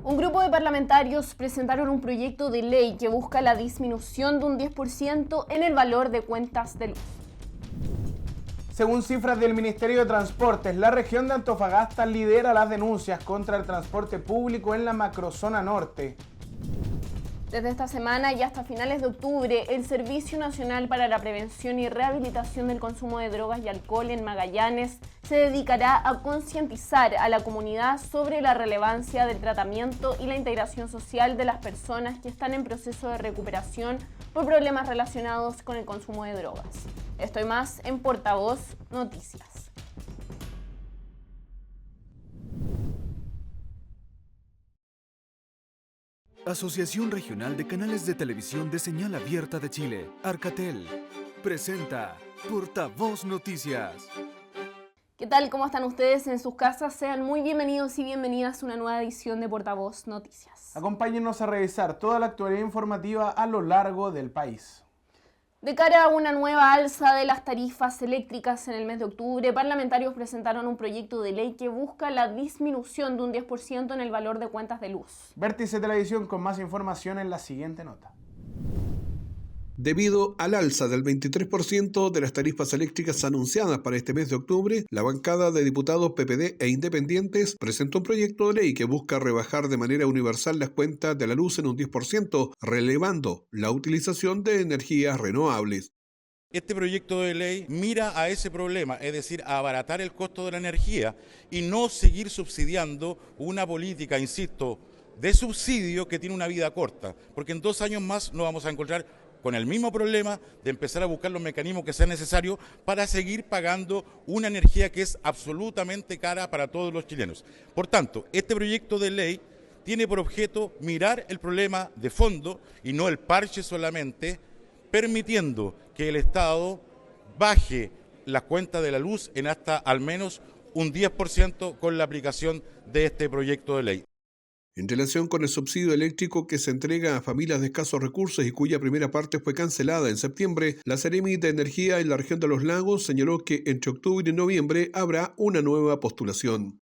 Un grupo de parlamentarios presentaron un proyecto de ley que busca la disminución de un 10% en el valor de cuentas de luz. Según cifras del Ministerio de Transportes, la región de Antofagasta lidera las denuncias contra el transporte público en la macrozona norte. Desde esta semana y hasta finales de octubre, el Servicio Nacional para la Prevención y Rehabilitación del Consumo de Drogas y Alcohol en Magallanes se dedicará a concientizar a la comunidad sobre la relevancia del tratamiento y la integración social de las personas que están en proceso de recuperación por problemas relacionados con el consumo de drogas. Estoy más en Portavoz Noticias. Asociación Regional de Canales de Televisión de Señal Abierta de Chile, Arcatel, presenta Portavoz Noticias. ¿Qué tal? ¿Cómo están ustedes en sus casas? Sean muy bienvenidos y bienvenidas a una nueva edición de Portavoz Noticias. Acompáñenos a revisar toda la actualidad informativa a lo largo del país. De cara a una nueva alza de las tarifas eléctricas en el mes de octubre, parlamentarios presentaron un proyecto de ley que busca la disminución de un 10% en el valor de cuentas de luz. Vértice Televisión con más información en la siguiente nota. Debido al alza del 23% de las tarifas eléctricas anunciadas para este mes de octubre, la bancada de diputados PPD e independientes presentó un proyecto de ley que busca rebajar de manera universal las cuentas de la luz en un 10%, relevando la utilización de energías renovables. Este proyecto de ley mira a ese problema, es decir, a abaratar el costo de la energía y no seguir subsidiando una política, insisto, de subsidio que tiene una vida corta, porque en 2 años más nos vamos a encontrar con el mismo problema de empezar a buscar los mecanismos que sean necesarios para seguir pagando una energía que es absolutamente cara para todos los chilenos. Por tanto, este proyecto de ley tiene por objeto mirar el problema de fondo y no el parche solamente, permitiendo que el Estado baje las cuentas de la luz en hasta al menos un 10% con la aplicación de este proyecto de ley. En relación con el subsidio eléctrico que se entrega a familias de escasos recursos y cuya primera parte fue cancelada en septiembre, la Seremi de Energía en la región de los Lagos señaló que entre octubre y noviembre habrá una nueva postulación.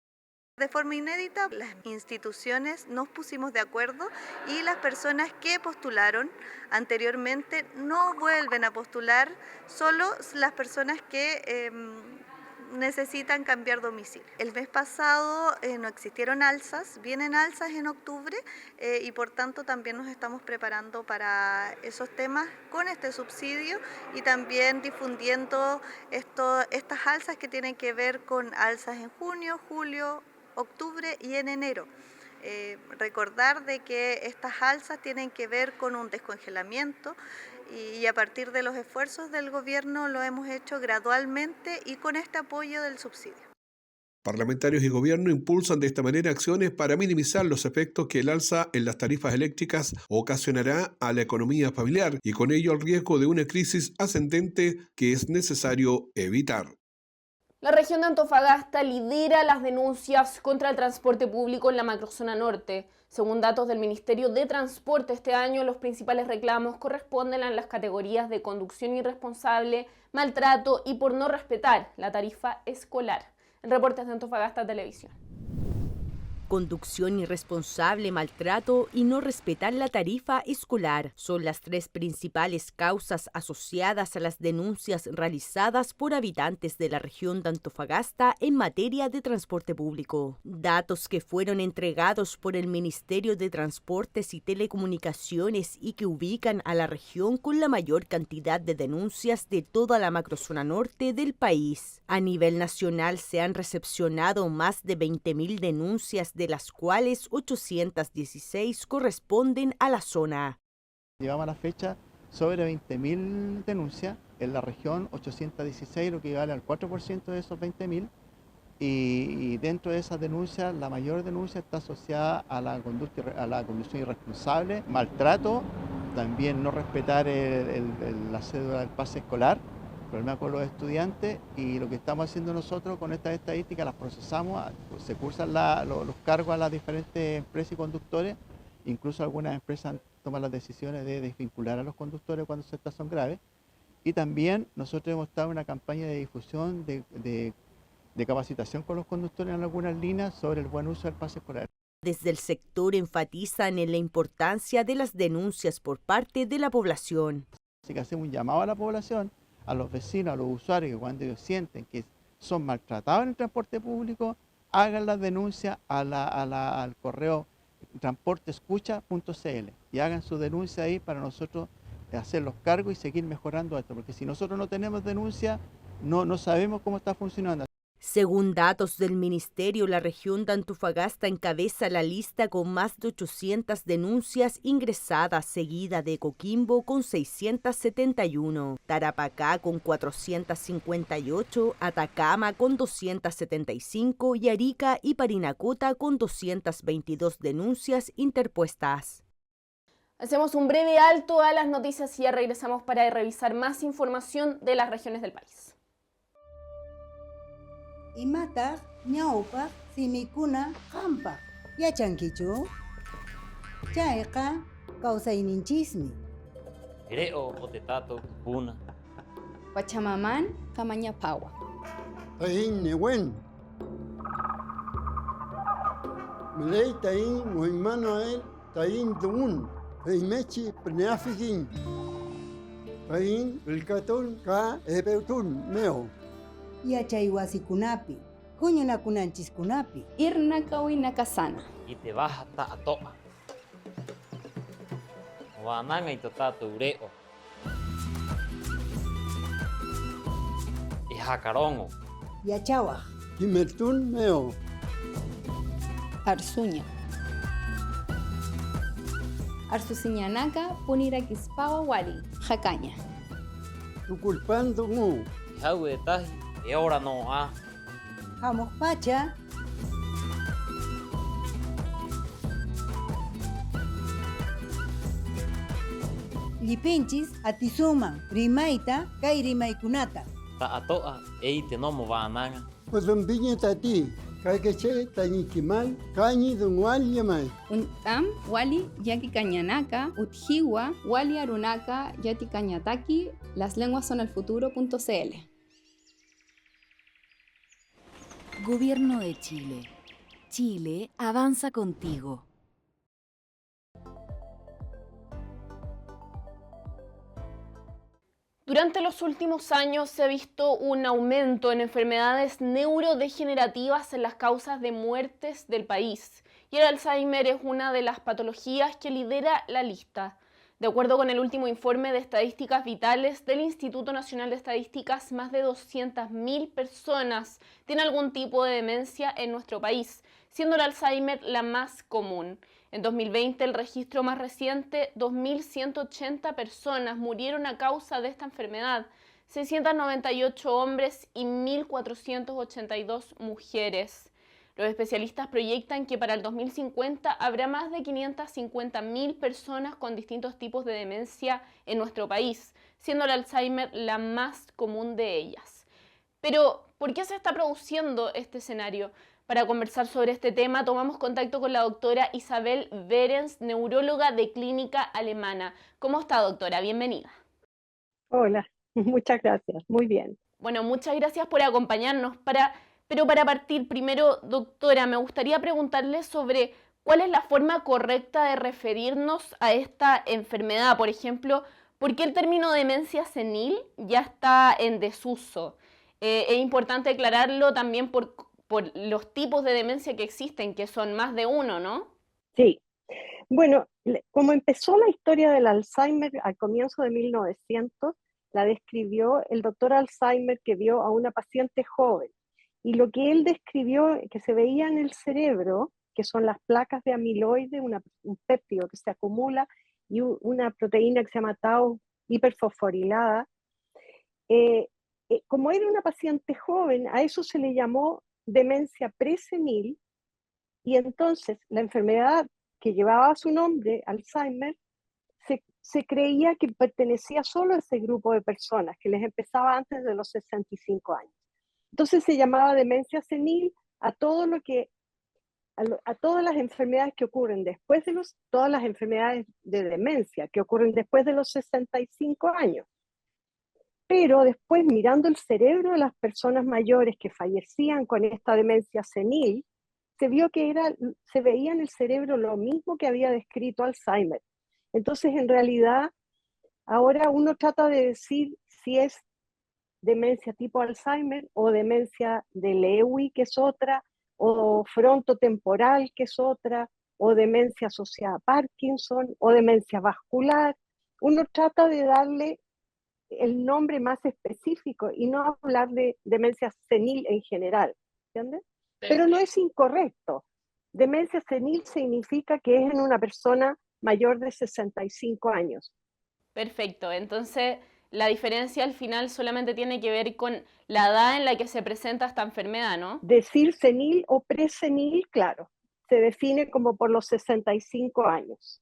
De forma inédita, las instituciones nos pusimos de acuerdo y las personas que postularon anteriormente no vuelven a postular, solo las personas que necesitan cambiar domicilio. El mes pasado no existieron alzas, vienen alzas en octubre y por tanto también nos estamos preparando para esos temas con este subsidio y también difundiendo estas alzas que tienen que ver con alzas en junio, julio, octubre y en enero. Recordar de que estas alzas tienen que ver con un descongelamiento y a partir de los esfuerzos del gobierno lo hemos hecho gradualmente y con este apoyo del subsidio. Parlamentarios y gobierno impulsan de esta manera acciones para minimizar los efectos que el alza en las tarifas eléctricas ocasionará a la economía familiar y con ello el riesgo de una crisis ascendente que es necesario evitar. La región de Antofagasta lidera las denuncias contra el transporte público en la macrozona norte. Según datos del Ministerio de Transporte, este año los principales reclamos corresponden a las categorías de conducción irresponsable, maltrato y por no respetar la tarifa escolar. El reporte es de Antofagasta Televisión. Conducción irresponsable, maltrato y no respetar la tarifa escolar son las 3 principales causas asociadas a las denuncias realizadas por habitantes de la región de Antofagasta en materia de transporte público. Datos que fueron entregados por el Ministerio de Transportes y Telecomunicaciones y que ubican a la región con la mayor cantidad de denuncias de toda la macrozona norte del país. A nivel nacional se han recepcionado más de 20.000 denuncias, de las cuales 816 corresponden a la zona. Llevamos a la fecha sobre 20.000 denuncias, en la región 816, lo que equivale al 4% de esos 20.000, y dentro de esas denuncias, la mayor denuncia está asociada a la conducción irresponsable, maltrato, también no respetar la cédula del pase escolar, problema con los estudiantes, y lo que estamos haciendo nosotros con estas estadísticas, las procesamos, se cursan los cargos a las diferentes empresas y conductores, incluso algunas empresas toman las decisiones de desvincular a los conductores cuando estas son graves, y también nosotros hemos estado en una campaña de difusión de capacitación con los conductores en algunas líneas sobre el buen uso del pase escolar. Desde el sector enfatizan en la importancia de las denuncias por parte de la población. Así que hacemos un llamado a la población, a los vecinos, a los usuarios, que cuando ellos sienten que son maltratados en el transporte público, hagan las denuncias al correo transporteescucha.cl y hagan su denuncia ahí para nosotros hacer los cargos y seguir mejorando esto, porque si nosotros no tenemos denuncia, no sabemos cómo está funcionando. Según datos del ministerio, la región de Antofagasta encabeza la lista con más de 800 denuncias ingresadas, seguida de Coquimbo con 671, Tarapacá con 458, Atacama con 275 y Arica y Parinacota con 222 denuncias interpuestas. Hacemos un breve alto a las noticias y ya regresamos para revisar más información de las regiones del país. Imataq ñawpaq simikuna qampaq yachankichu chayqa kawsayninchismi Creo potetato puna Pachamamán Kamañapawa Tahin Newen Milei Tahin Moimanoel Tahin Duun Heimechi Pneafikin Tahin Vilkatun Ka Ebeutun Meo yachaywasikunapi huñunakunanchiskunapi Irnakawinakasana y te vas hasta atoa. Wananga y totato ureo. Y jacarongo. yachawaq Kimertun Meo Arsuña Arsusiñanaca Puniraquispawa Wari Jacaña Tuculpando Mu Jau de taji y ahora no ah. hamuq pacha llipinchis atisuman rimayta kay rimaykunata Ta atoa e te no mo wananga. Pues un viña tati Kaikeche Tañiquimal Cañi Dungual Yamay Untam Wali Yaki Cañanaca Utjiwa Wali Arunaca Yati Cañataki Las lenguas son el futuro.cl. Gobierno de Chile. Chile avanza contigo. Durante los últimos años se ha visto un aumento en enfermedades neurodegenerativas en las causas de muertes del país, y el Alzheimer es una de las patologías que lidera la lista. De acuerdo con el último informe de estadísticas vitales del Instituto Nacional de Estadísticas, más de 200.000 personas tienen algún tipo de demencia en nuestro país, siendo el Alzheimer la más común. En 2020, el registro más reciente, 2.180 personas murieron a causa de esta enfermedad, 698 hombres y 1.482 mujeres. Los especialistas proyectan que para el 2050 habrá más de 550.000 personas con distintos tipos de demencia en nuestro país, siendo el Alzheimer la más común de ellas. Pero, ¿por qué se está produciendo este escenario? Para conversar sobre este tema, tomamos contacto con la doctora Isabel Behrens, neuróloga de Clínica Alemana. ¿Cómo está, doctora? Bienvenida. Hola, muchas gracias. Muy bien. Bueno, muchas gracias por acompañarnos. Pero para partir, primero, doctora, me gustaría preguntarle sobre cuál es la forma correcta de referirnos a esta enfermedad. Por ejemplo, ¿por qué el término demencia senil ya está en desuso? Es importante aclararlo también por los tipos de demencia que existen, que son más de uno, ¿no? Sí. Bueno, como empezó la historia del Alzheimer al comienzo de 1900, la describió el doctor Alzheimer, que vio a una paciente joven. Y lo que él describió, que se veía en el cerebro, que son las placas de amiloide, un péptido que se acumula, y una proteína que se llama tau hiperfosforilada. Como era una paciente joven, a eso se le llamó demencia presenil, y entonces la enfermedad que llevaba su nombre, Alzheimer, se creía que pertenecía solo a ese grupo de personas, que les empezaba antes de los 65 años. Entonces se llamaba demencia senil a todo lo que a todas las enfermedades que ocurren después de todas las enfermedades de demencia que ocurren después de los 65 años. Pero después, mirando el cerebro de las personas mayores que fallecían con esta demencia senil, se vio que se veía en el cerebro lo mismo que había descrito Alzheimer. Entonces, en realidad, ahora uno trata de decir si es demencia tipo Alzheimer o demencia de Lewy, que es otra, o frontotemporal, que es otra, o demencia asociada a Parkinson, o demencia vascular. Uno trata de darle el nombre más específico y no hablar de demencia senil en general, ¿entiendes? Pero no es incorrecto. Demencia senil significa que es en una persona mayor de 65 años. Perfecto, entonces la diferencia al final solamente tiene que ver con la edad en la que se presenta esta enfermedad, ¿no? Decir senil o presenil, claro, se define como por los 65 años.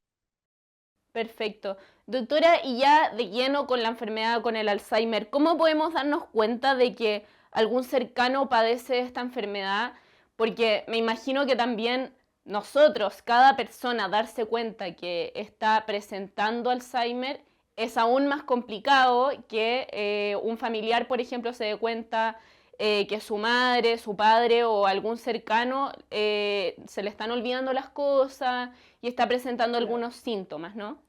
Perfecto. Doctora, y ya de lleno con la enfermedad, con el Alzheimer, ¿cómo podemos darnos cuenta de que algún cercano padece esta enfermedad? Porque me imagino que también nosotros, cada persona, darse cuenta que está presentando Alzheimer es aún más complicado que un familiar, por ejemplo, se dé cuenta que su madre, su padre o algún cercano se le están olvidando las cosas y está presentando algunos síntomas, ¿no?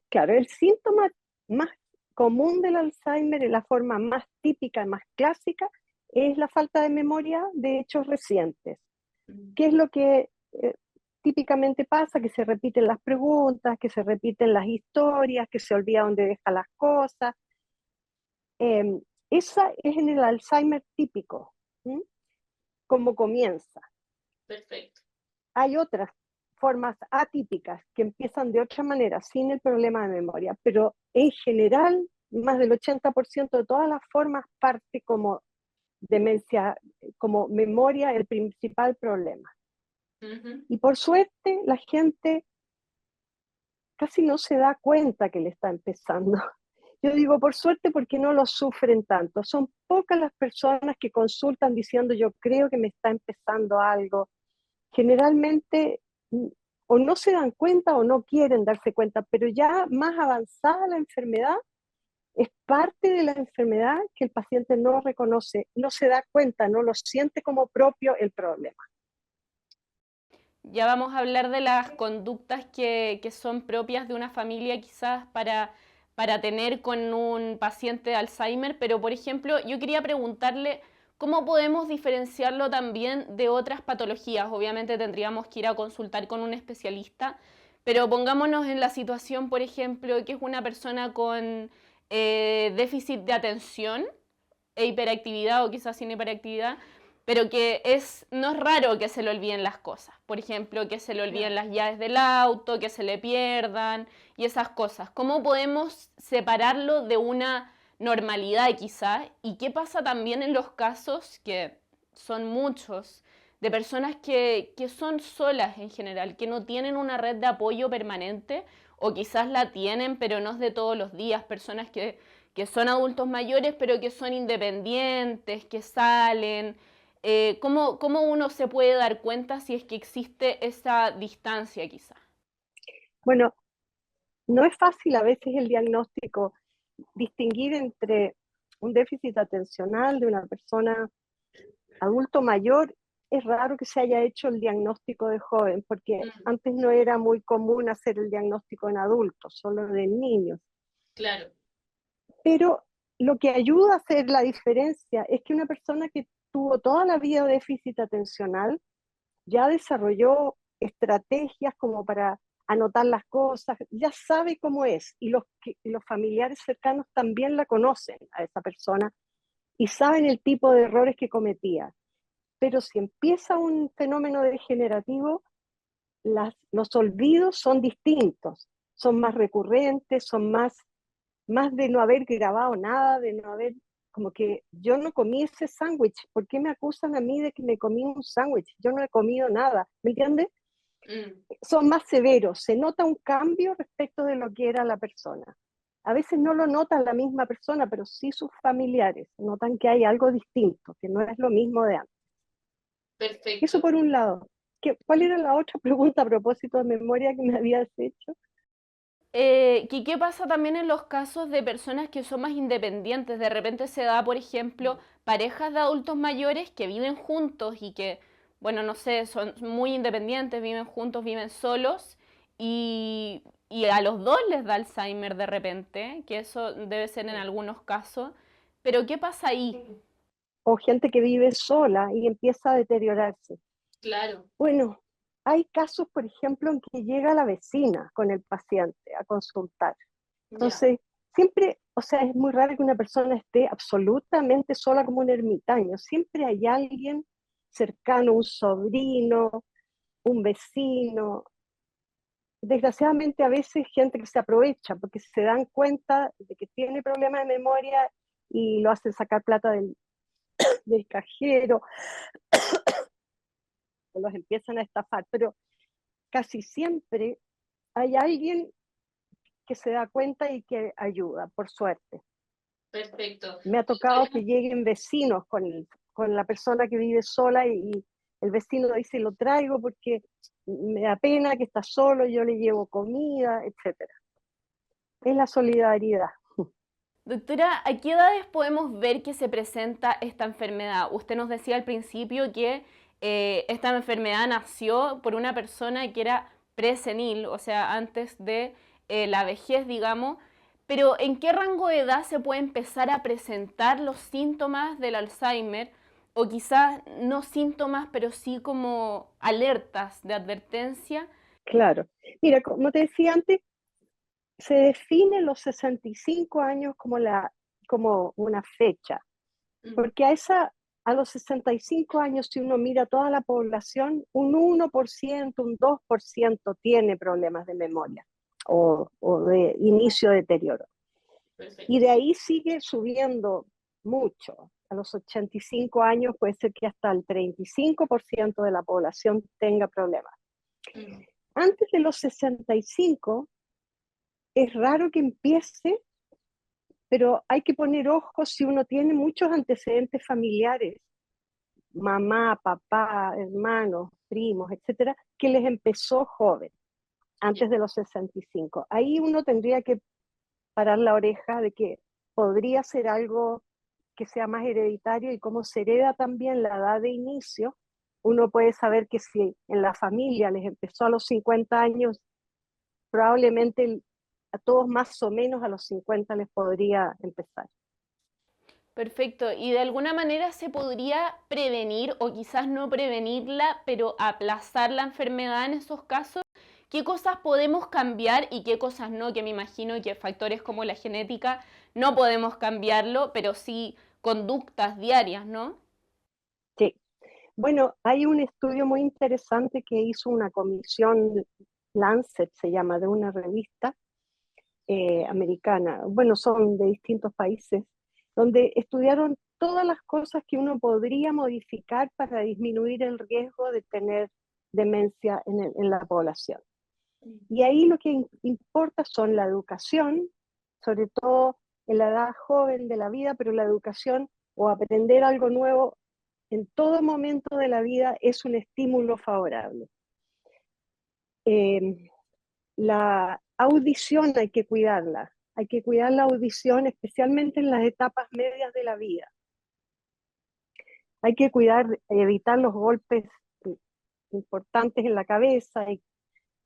Claro, el síntoma más común del Alzheimer, la forma más típica, más clásica, es la falta de memoria de hechos recientes. ¿Qué es lo que típicamente pasa? Que se repiten las preguntas, que se repiten las historias, que se olvida dónde deja las cosas. Esa es en el Alzheimer típico, cómo comienza. Perfecto. Hay otras formas atípicas que empiezan de otra manera, sin el problema de memoria, pero en general, más del 80% de todas las formas parte como demencia, como memoria, el principal problema. Y por suerte, la gente casi no se da cuenta que le está empezando. Yo digo por suerte porque no lo sufren tanto. Son pocas las personas que consultan diciendo yo creo que me está empezando algo. Generalmente o no se dan cuenta o no quieren darse cuenta, pero ya más avanzada la enfermedad, es parte de la enfermedad que el paciente no reconoce, no se da cuenta, no lo siente como propio el problema. Ya vamos a hablar de las conductas que son propias de una familia quizás para tener con un paciente de Alzheimer, pero por ejemplo yo quería preguntarle cómo podemos diferenciarlo también de otras patologías. Obviamente tendríamos que ir a consultar con un especialista, pero pongámonos en la situación, por ejemplo, que es una persona con déficit de atención e hiperactividad o quizás sin hiperactividad, pero que no es raro que se le olviden las cosas. Por ejemplo, que se le olviden las llaves del auto, que se le pierdan y esas cosas. ¿Cómo podemos separarlo de una normalidad quizá? ¿Y qué pasa también en los casos, que son muchos, de personas que son solas en general, que no tienen una red de apoyo permanente o quizás la tienen pero no es de todos los días? Personas que son adultos mayores pero que son independientes, que salen. ¿Cómo uno se puede dar cuenta si es que existe esa distancia quizá? Bueno, no es fácil a veces el diagnóstico, distinguir entre un déficit atencional de una persona adulto mayor. Es raro que se haya hecho el diagnóstico de joven, porque antes no era muy común hacer el diagnóstico en adultos, solo de niños. Claro. Pero lo que ayuda a hacer la diferencia es que una persona que tuvo toda la vida déficit atencional ya desarrolló estrategias como para anotar las cosas, ya sabe cómo es, y los familiares cercanos también la conocen a esa persona y saben el tipo de errores que cometía. Pero si empieza un fenómeno degenerativo, los olvidos son distintos, son más recurrentes, son más de no haber grabado nada, de no haber, como que yo no comí ese sándwich, ¿por qué me acusan a mí de que me comí un sándwich? Yo no he comido nada, ¿me entiendes? Son más severos, se nota un cambio respecto de lo que era la persona. A veces no lo nota la misma persona, pero sí sus familiares notan que hay algo distinto, que no es lo mismo de antes. Perfecto. Eso por un lado. ¿Cuál era la otra pregunta a propósito de memoria que me habías hecho? ¿Qué pasa también en los casos de personas que son más independientes? De repente se da, por ejemplo, parejas de adultos mayores que viven juntos y que bueno, no sé, son muy independientes, viven juntos, viven solos y a los dos les da Alzheimer de repente, que eso debe ser en algunos casos. Pero ¿qué pasa ahí? O gente que vive sola y empieza a deteriorarse. Claro. Bueno, hay casos, por ejemplo, en que llega la vecina con el paciente a consultar. Entonces, siempre, o sea, es muy raro que una persona esté absolutamente sola como un ermitaño. Siempre hay alguien cercano, un sobrino, un vecino. Desgraciadamente, a veces gente que se aprovecha porque se dan cuenta de que tiene problemas de memoria y lo hacen sacar plata del cajero, o los empiezan a estafar, pero casi siempre hay alguien que se da cuenta y que ayuda, por suerte. Perfecto. Me ha tocado que lleguen vecinos con la persona que vive sola y el vecino dice, lo traigo porque me da pena que está solo, yo le llevo comida, etc. Es la solidaridad. Doctora, ¿a qué edades podemos ver que se presenta esta enfermedad? Usted nos decía al principio que esta enfermedad nació por una persona que era presenil, o sea, antes de la vejez, digamos, pero ¿en qué rango de edad se puede empezar a presentar los síntomas del Alzheimer? O quizás no síntomas, pero sí como alertas de advertencia. Claro. Mira, como te decía antes, se define los 65 años como una fecha, porque a los 65 años, si uno mira toda la población, un 1%, un 2% tiene problemas de memoria o de inicio de deterioro. Perfecto. Y de ahí sigue subiendo mucho. A los 85 años puede ser que hasta el 35% de la población tenga problemas. Antes de los 65, es raro que empiece, pero hay que poner ojo si uno tiene muchos antecedentes familiares, mamá, papá, hermanos, primos, etcétera, que les empezó joven, antes de los 65. Ahí uno tendría que parar la oreja de que podría ser algo que sea más hereditario, y como se hereda también la edad de inicio, uno puede saber que si en la familia les empezó a los 50 años, probablemente a todos más o menos a los 50 les podría empezar. Perfecto. ¿Y de alguna manera se podría prevenir o quizás no prevenirla, pero aplazar la enfermedad en esos casos? ¿Qué cosas podemos cambiar y qué cosas no? Que me imagino que factores como la genética no podemos cambiarlo, pero sí conductas diarias, ¿no? Sí. Bueno, hay un estudio muy interesante que hizo una comisión, Lancet se llama, de una revista americana. Bueno, son de distintos países, donde estudiaron todas las cosas que uno podría modificar para disminuir el riesgo de tener demencia en la población. Y ahí lo que importa son la educación, sobre todo en la edad joven de la vida, pero la educación o aprender algo nuevo en todo momento de la vida es un estímulo favorable. La audición hay que cuidar la audición, especialmente en las etapas medias de la vida. Hay que evitar los golpes importantes en la cabeza,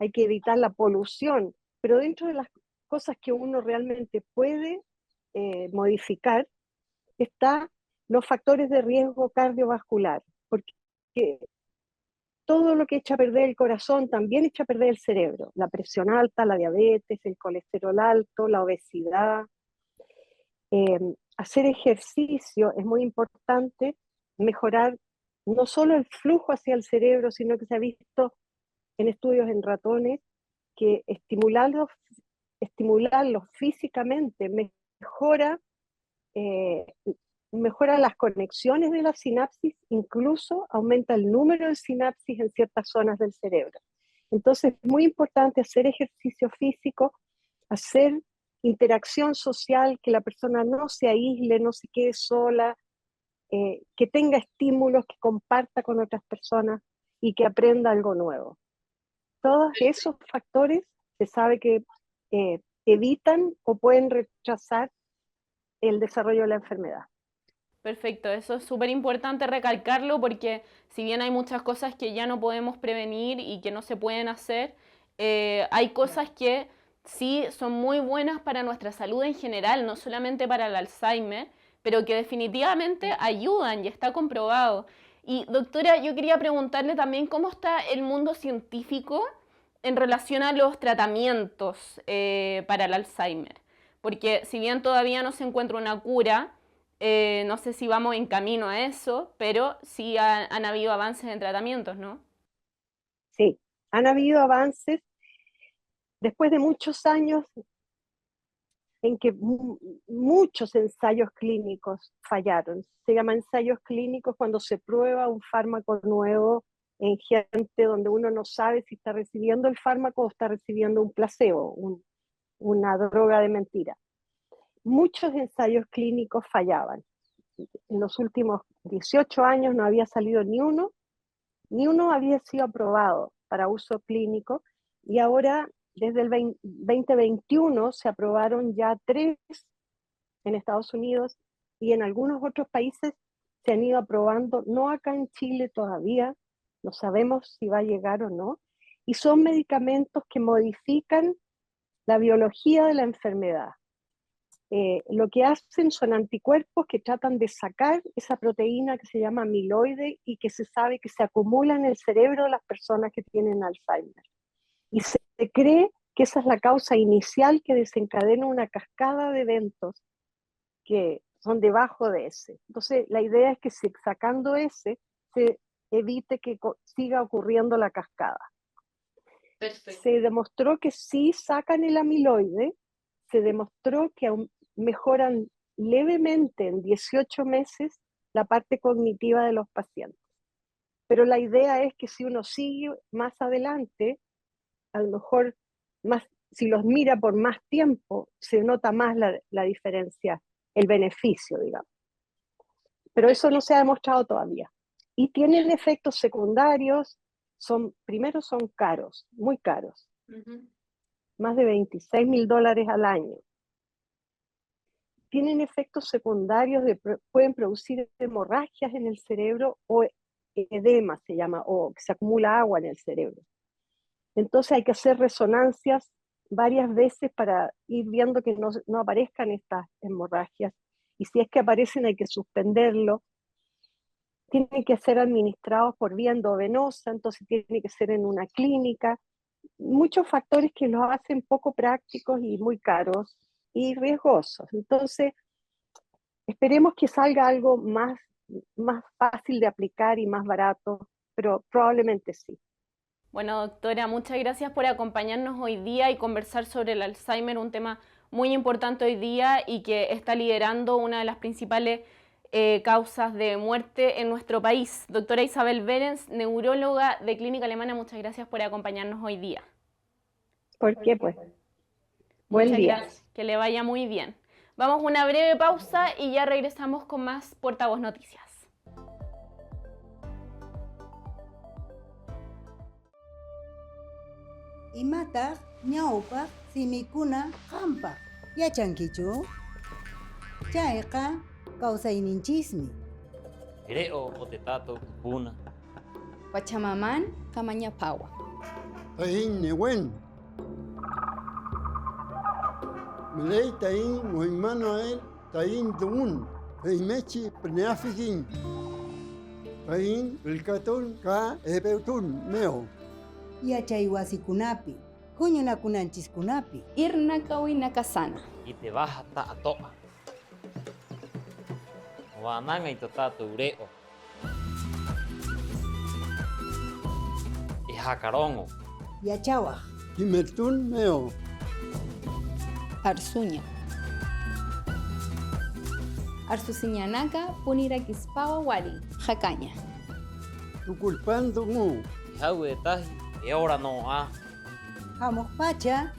hay que evitar la polución, pero dentro de las cosas que uno realmente puede modificar está los factores de riesgo cardiovascular, porque todo lo que echa a perder el corazón también echa a perder el cerebro. La presión alta, la diabetes, el colesterol alto, la obesidad. Hacer ejercicio es muy importante, mejorar no solo el flujo hacia el cerebro, sino que se ha visto en estudios en ratones que estimularlos físicamente mejora las conexiones de la sinapsis, incluso aumenta el número de sinapsis en ciertas zonas del cerebro. Entonces es muy importante hacer ejercicio físico, hacer interacción social, que la persona no se aísle, no se quede sola, que tenga estímulos, que comparta con otras personas y que aprenda algo nuevo. Todos esos factores se sabe que evitan o pueden retrasar el desarrollo de la enfermedad. Perfecto, eso es súper importante recalcarlo porque si bien hay muchas cosas que ya no podemos prevenir y que no se pueden hacer, hay cosas que sí son muy buenas para nuestra salud en general, no solamente para el Alzheimer, pero que definitivamente ayudan y está comprobado. Y doctora, yo quería preguntarle también cómo está el mundo científico en relación a los tratamientos para el Alzheimer, porque si bien todavía no se encuentra una cura, no sé si vamos en camino a eso, pero sí han habido avances en tratamientos, ¿no? Sí, han habido avances después de muchos años en que muchos ensayos clínicos fallaron. Se llama ensayos clínicos cuando se prueba un fármaco nuevo en gente donde uno no sabe si está recibiendo el fármaco o está recibiendo un placebo, una droga de mentira. Muchos ensayos clínicos fallaban. En los últimos 18 años no había salido ni uno había sido aprobado para uso clínico, y ahora desde el 2021 se aprobaron ya 3 en Estados Unidos, y en algunos otros países se han ido aprobando, no acá en Chile todavía, no sabemos si va a llegar o no, y son medicamentos que modifican la biología de la enfermedad. Lo que hacen son anticuerpos que tratan de sacar esa proteína que se llama amiloide y que se sabe que se acumula en el cerebro de las personas que tienen Alzheimer. Y se cree que esa es la causa inicial que desencadena una cascada de eventos que son debajo de ese. Entonces, la idea es que sacando ese, se evite que siga ocurriendo la cascada. Perfecto. Se demostró que sí sacan el amiloide, se demostró que mejoran levemente en 18 meses la parte cognitiva de los pacientes. Pero la idea es que si uno sigue más adelante, a lo mejor si los mira por más tiempo, se nota más la diferencia, el beneficio, digamos. Pero eso no se ha demostrado todavía. Y tienen efectos secundarios, primero son caros, muy caros. Más de $26.000 al año. Tienen efectos secundarios, pueden producir hemorragias en el cerebro o edema se llama, o que se acumula agua en el cerebro. Entonces hay que hacer resonancias varias veces para ir viendo que no aparezcan estas hemorragias, y si es que aparecen hay que suspenderlo. Tienen que ser administrados por vía endovenosa, entonces tiene que ser en una clínica. Muchos factores que los hacen poco prácticos y muy caros y riesgosos. Entonces, esperemos que salga algo más fácil de aplicar y más barato, pero probablemente sí. Bueno, doctora, muchas gracias por acompañarnos hoy día y conversar sobre el Alzheimer, un tema muy importante hoy día y que está liderando una de las principales causas de muerte en nuestro país. Doctora Isabel Behrens, neuróloga de Clínica Alemana, muchas gracias por acompañarnos hoy día. ¿Por qué? Pues buen día. Gracias. Que le vaya muy bien. Vamos a una breve pausa y ya regresamos con más Portavoz Noticias. Imata, ñawpa, simikuna, hampa. Yachankichu. Chayqa, kawsayninchismi. Creo potetato kupuna. Pachamamán, Kamañapawa. Tahin newen. Milay tahin Manuel tahin duun. Heimechi pneafikin. Tahin el ka ebeutun meo. Yachaywasikunapi, huñunakunanchiskunapi. Irnakawi nakasana. Y te vas hasta atoa. Wananga y totato ureo. Y jacarongo. Yachawaj. Kimertun meo. Arsuña. Arsusiñanaka punirakispawa wari. Jacaña. Tuculpando mu. Jaue taji. Y ahora no a. Hamok pacha.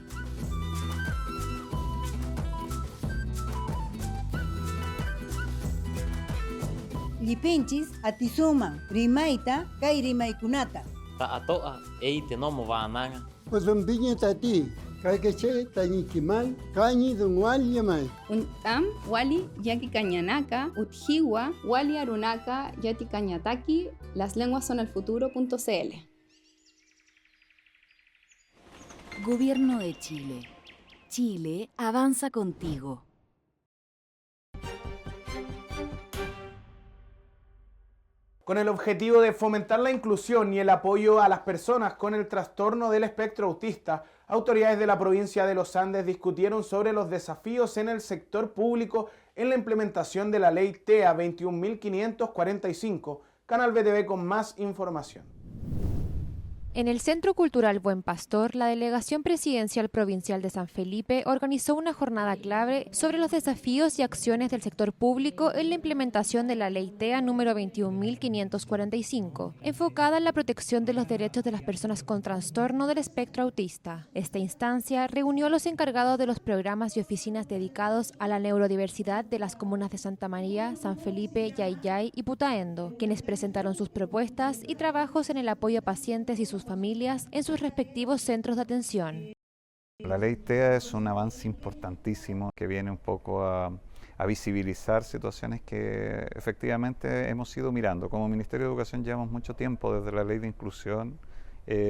Lipinchis atisuman rimaita kay rimaykunata. Ta atoa eite no mo wananga. Pues un viñeta a ti. Kaikeche, Tañiquimal, Cañi, Don Wali, Yamay. Untam, Wali, Yaki Cañanaca, Utjiwa, Wali Arunaca, Yati Cañataki, las lenguas son el futuro.cl. Gobierno de Chile. Chile avanza contigo. Con el objetivo de fomentar la inclusión y el apoyo a las personas con el trastorno del espectro autista, autoridades de la provincia de Los Andes discutieron sobre los desafíos en el sector público en la implementación de la ley TEA 21.545. Canal BTV con más información. En el Centro Cultural Buen Pastor, la Delegación Presidencial Provincial de San Felipe organizó una jornada clave sobre los desafíos y acciones del sector público en la implementación de la Ley TEA número 21.545, enfocada en la protección de los derechos de las personas con trastorno del espectro autista. Esta instancia reunió a los encargados de los programas y oficinas dedicados a la neurodiversidad de las comunas de Santa María, San Felipe, Yayay y Putaendo, quienes presentaron sus propuestas y trabajos en el apoyo a pacientes y sus familias en sus respectivos centros de atención. La ley TEA es un avance importantísimo que viene un poco a visibilizar situaciones que efectivamente hemos ido mirando. Como Ministerio de Educación llevamos mucho tiempo desde la ley de inclusión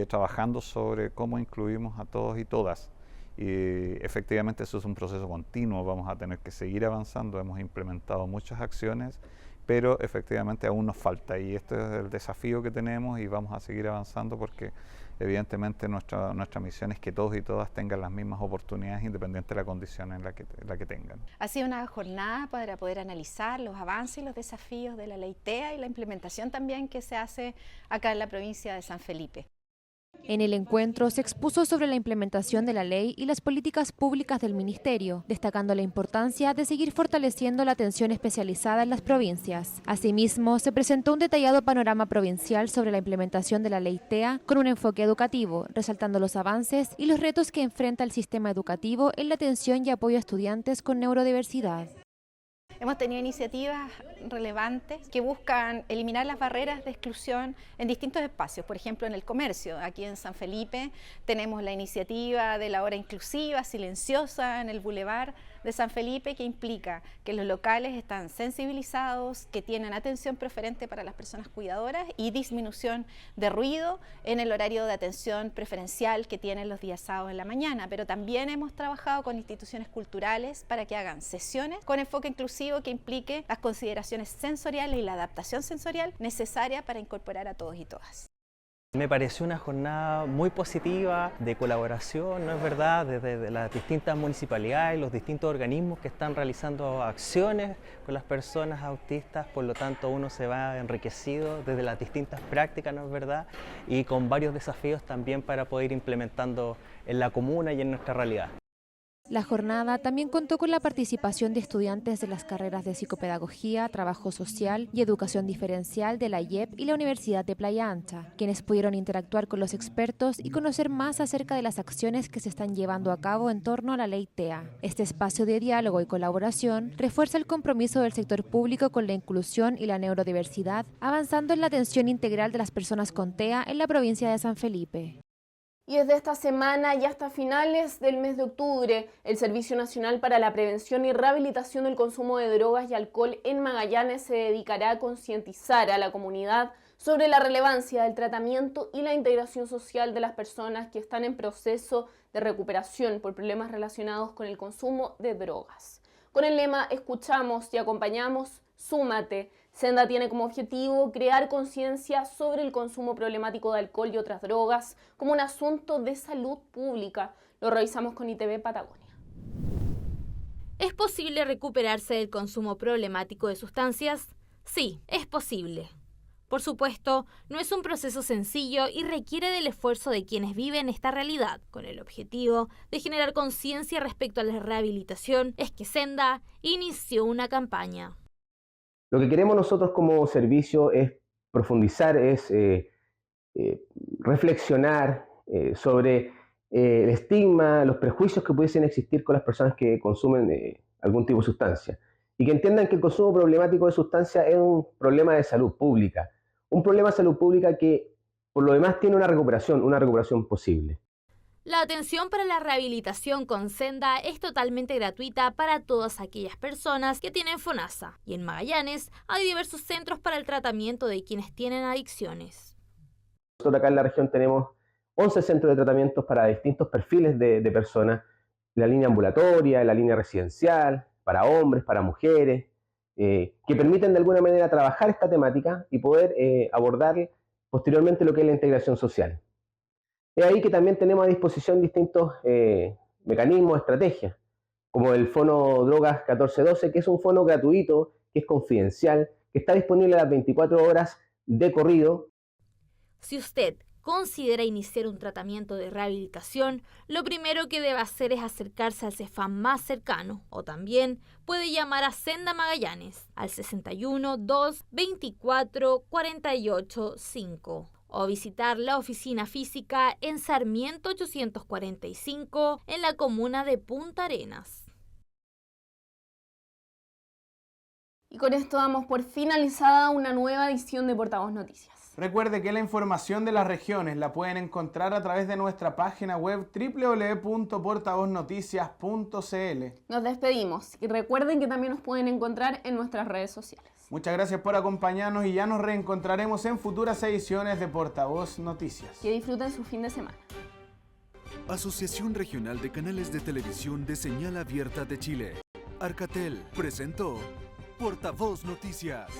trabajando sobre cómo incluimos a todos y todas. Y efectivamente eso es un proceso continuo, vamos a tener que seguir avanzando, hemos implementado muchas acciones, pero efectivamente aún nos falta y este es el desafío que tenemos y vamos a seguir avanzando porque evidentemente nuestra misión es que todos y todas tengan las mismas oportunidades independiente de la condición en la que tengan. Ha sido una jornada para poder analizar los avances y los desafíos de la ley TEA y la implementación también que se hace acá en la provincia de San Felipe. En el encuentro se expuso sobre la implementación de la ley y las políticas públicas del Ministerio, destacando la importancia de seguir fortaleciendo la atención especializada en las provincias. Asimismo, se presentó un detallado panorama provincial sobre la implementación de la ley TEA con un enfoque educativo, resaltando los avances y los retos que enfrenta el sistema educativo en la atención y apoyo a estudiantes con neurodiversidad. Hemos tenido iniciativas relevantes que buscan eliminar las barreras de exclusión en distintos espacios, por ejemplo en el comercio. Aquí en San Felipe tenemos la iniciativa de la hora inclusiva, silenciosa en el Boulevard de San Felipe, que implica que los locales están sensibilizados, que tienen atención preferente para las personas cuidadoras y disminución de ruido en el horario de atención preferencial que tienen los días sábados en la mañana. Pero también hemos trabajado con instituciones culturales para que hagan sesiones con enfoque inclusivo que implique las consideraciones sensoriales y la adaptación sensorial necesaria para incorporar a todos y todas. Me pareció una jornada muy positiva de colaboración, ¿no es verdad?, desde las distintas municipalidades y los distintos organismos que están realizando acciones con las personas autistas, por lo tanto uno se va enriquecido desde las distintas prácticas, ¿no es verdad?, y con varios desafíos también para poder ir implementando en la comuna y en nuestra realidad. La jornada también contó con la participación de estudiantes de las carreras de Psicopedagogía, Trabajo Social y Educación Diferencial de la IEP y la Universidad de Playa Ancha, quienes pudieron interactuar con los expertos y conocer más acerca de las acciones que se están llevando a cabo en torno a la ley TEA. Este espacio de diálogo y colaboración refuerza el compromiso del sector público con la inclusión y la neurodiversidad, avanzando en la atención integral de las personas con TEA en la provincia de San Felipe. Y desde esta semana y hasta finales del mes de octubre, el Servicio Nacional para la Prevención y Rehabilitación del Consumo de Drogas y Alcohol en Magallanes se dedicará a concientizar a la comunidad sobre la relevancia del tratamiento y la integración social de las personas que están en proceso de recuperación por problemas relacionados con el consumo de drogas. Con el lema Escuchamos y acompañamos, súmate. Senda tiene como objetivo crear conciencia sobre el consumo problemático de alcohol y otras drogas como un asunto de salud pública. Lo revisamos con ITV Patagonia. ¿Es posible recuperarse del consumo problemático de sustancias? Sí, es posible. Por supuesto, no es un proceso sencillo y requiere del esfuerzo de quienes viven esta realidad. Con el objetivo de generar conciencia respecto a la rehabilitación, es que Senda inició una campaña. Lo que queremos nosotros como servicio es profundizar, es reflexionar sobre el estigma, los prejuicios que pudiesen existir con las personas que consumen algún tipo de sustancia. Y que entiendan que el consumo problemático de sustancias es un problema de salud pública. Un problema de salud pública que por lo demás tiene una recuperación posible. La atención para la rehabilitación con Senda es totalmente gratuita para todas aquellas personas que tienen FONASA. Y en Magallanes hay diversos centros para el tratamiento de quienes tienen adicciones. Nosotros acá en la región tenemos 11 centros de tratamientos para distintos perfiles de personas. La línea ambulatoria, la línea residencial, para hombres, para mujeres, que permiten de alguna manera trabajar esta temática y poder abordar posteriormente lo que es la integración social. Es ahí que también tenemos a disposición distintos mecanismos, estrategias, como el Fono Drogas 1412, que es un fono gratuito, que es confidencial, que está disponible a las 24 horas de corrido. Si usted considera iniciar un tratamiento de rehabilitación, lo primero que debe hacer es acercarse al CEFAM más cercano, o también puede llamar a Senda Magallanes al 61 2 24 48 5 o visitar la oficina física en Sarmiento 845 en la comuna de Punta Arenas. Y con esto damos por finalizada una nueva edición de Portavoz Noticias. Recuerde que la información de las regiones la pueden encontrar a través de nuestra página web www.portavoznoticias.cl. Nos despedimos y recuerden que también nos pueden encontrar en nuestras redes sociales. Muchas gracias por acompañarnos y ya nos reencontraremos en futuras ediciones de Portavoz Noticias. Que disfruten su fin de semana. Asociación Regional de Canales de Televisión de Señal Abierta de Chile, Arcatel, presentó Portavoz Noticias.